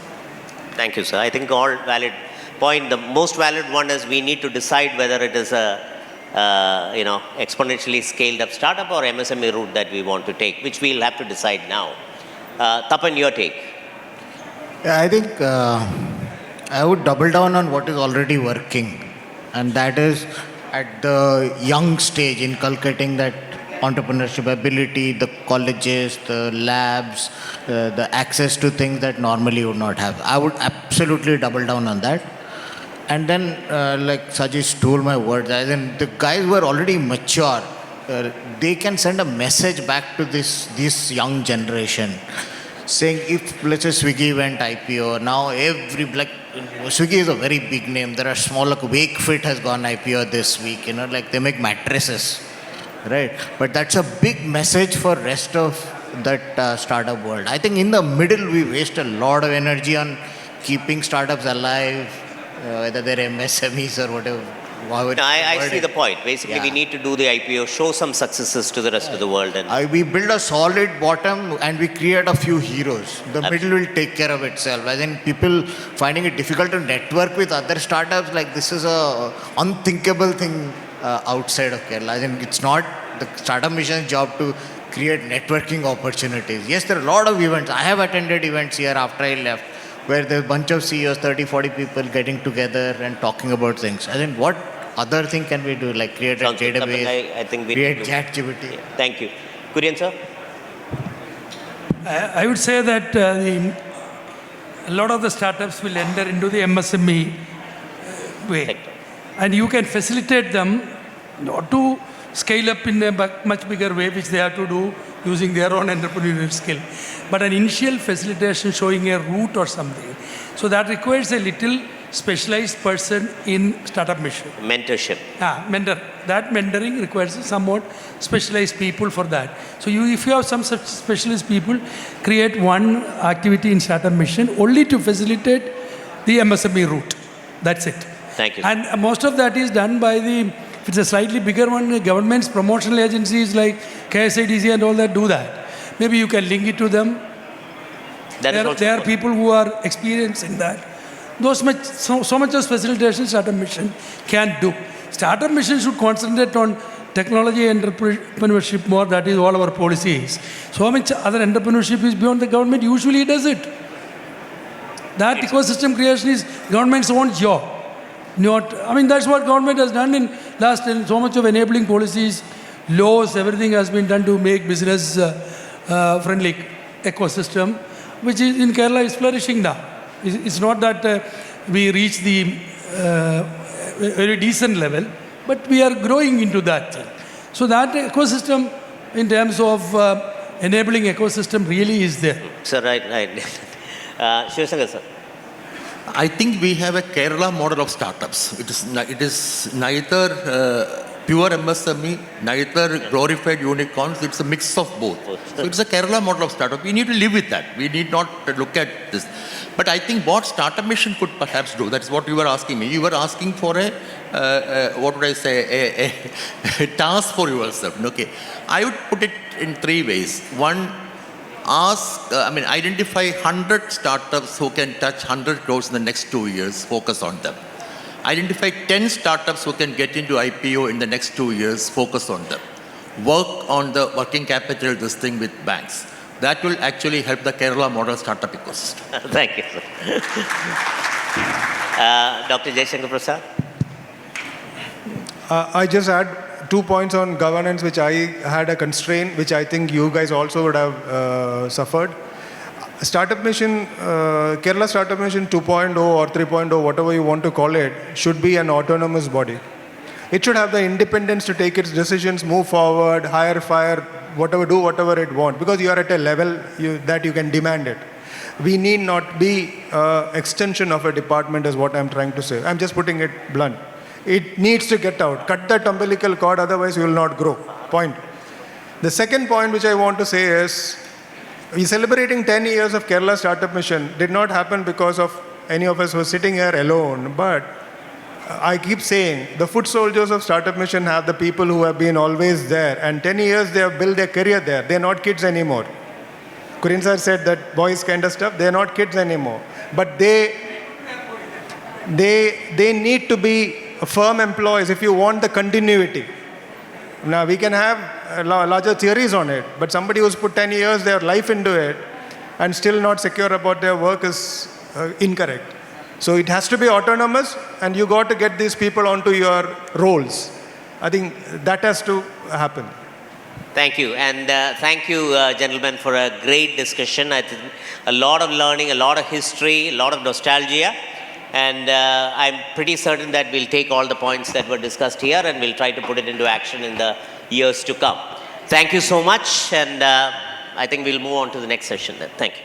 Thank you, sir. I think all valid point. The most valid one is we need to decide whether it is a exponentially scaled up startup or MSME route that we want to take, which we'll have to decide now. Tapan, your take.
Yeah, I think I would double down on what is already working, and that is at the young stage inculcating that entrepreneurship ability, the colleges, the labs, the access to things that normally you would not have. I would absolutely double down on that. And then, like Saji stole my words, as in the guys who are already mature, they can send a message back to this young generation, saying if, let's say, Swiggy went IPO, now Swiggy is a very big name. There are small, like Wakefit has gone IPO this week, like they make mattresses, right? But that's a big message for rest of that startup world. I think in the middle, we waste a lot of energy on keeping startups alive, whether they're MSMEs or whatever.
I see the point. Basically, we need to do the IPO, show some successes to the rest of the world. And
we build a solid bottom and we create a few heroes. The middle will take care of itself. As in, people finding it difficult to network with other startups, like this is a unthinkable thing outside of Kerala. As in, it's not the Startup Mission's job to create networking opportunities. Yes, there are a lot of events. I have attended events here after I left, where there's a bunch of CEOs, 30, 40 people getting together and talking about things. I think what other thing can we do, like create a database,
I think we
create ChatGPT?
Thank you. Kurian sir?
I would say that a lot of the startups will enter into the MSME way. And you can facilitate them not to scale up in a much bigger way, which they have to do using their own entrepreneurial skill, but an initial facilitation showing a route or something. So that requires a little specialized person in Startup Mission.
Mentorship.
Mentor. That mentoring requires somewhat specialized people for that. So if you have some such specialist people, create one activity in Startup Mission only to facilitate the MSME route. That's it.
Thank you.
And most of that is done by if it's a slightly bigger one, the government's promotional agencies like KSIDC and all that do that. Maybe you can link it to them. There are people who are experienced in that. So much of facilitation Startup Mission can do. Startup Mission should concentrate on technology and entrepreneurship more. That is all our policy is. So much other entrepreneurship is beyond the government. Usually does it. That ecosystem creation is government's own job. That's what government has done in last, so much of enabling policies, laws, everything has been done to make business friendly ecosystem, which is in Kerala is flourishing now. It's not that we reach the very decent level, but we are growing into that thing. So that ecosystem in terms of enabling ecosystem really is there?
Sir, right. Sivasankar, sir.
I think we have a Kerala model of startups. It is neither pure MSME, neither glorified unicorns. It's a mix of both. So it's a Kerala model of startup. We need to live with that. We need not look at this. But I think what Startup Mission could perhaps do, that's what you were asking me. You were asking for a task for yourself. Okay. I would put it in three ways. One, identify 100 startups who can touch 100 crores in the next 2 years, focus on them. Identify 10 startups who can get into IPO in the next 2 years, focus on them. Work on the working capital, this thing with banks. That will actually help the Kerala model startup ecosystem.
Thank you, sir. Dr. Jayasankar Prasad.
I just add 2 points on governance, which I had a constraint, which I think you guys also would have suffered. Startup Mission, Kerala Startup Mission 2.0 or 3.0, whatever you want to call it, should be an autonomous body. It should have the independence to take its decisions, move forward, hire, fire, do whatever it wants, because you are at a level that you can demand it. We need not be extension of a department is what I'm trying to say. I'm just putting it blunt. It needs to get out. Cut that umbilical cord, otherwise you will not grow. Point. The second point which I want to say is, we celebrating 10 years of Kerala Startup Mission did not happen because of any of us who are sitting here alone, but I keep saying the foot soldiers of Startup Mission have the people who have been always there, and 10 years they have built their career there. They're not kids anymore. Kurian sir said that boys kind of stuff, they're not kids anymore. But they need to be firm employees if you want the continuity. Now we can have larger theories on it, but somebody who's put 10 years, their life into it, and still not secure about their work is incorrect. So it has to be autonomous, and you got to get these people onto your roles. I think that has to happen.
Thank you. And thank you, gentlemen, for a great discussion. I think a lot of learning, a lot of history, a lot of nostalgia. And I'm pretty certain that we'll take all the points that were discussed here and we'll try to put it into action in the years to come. Thank you so much. And I think we'll move on to the next session then. Thank you.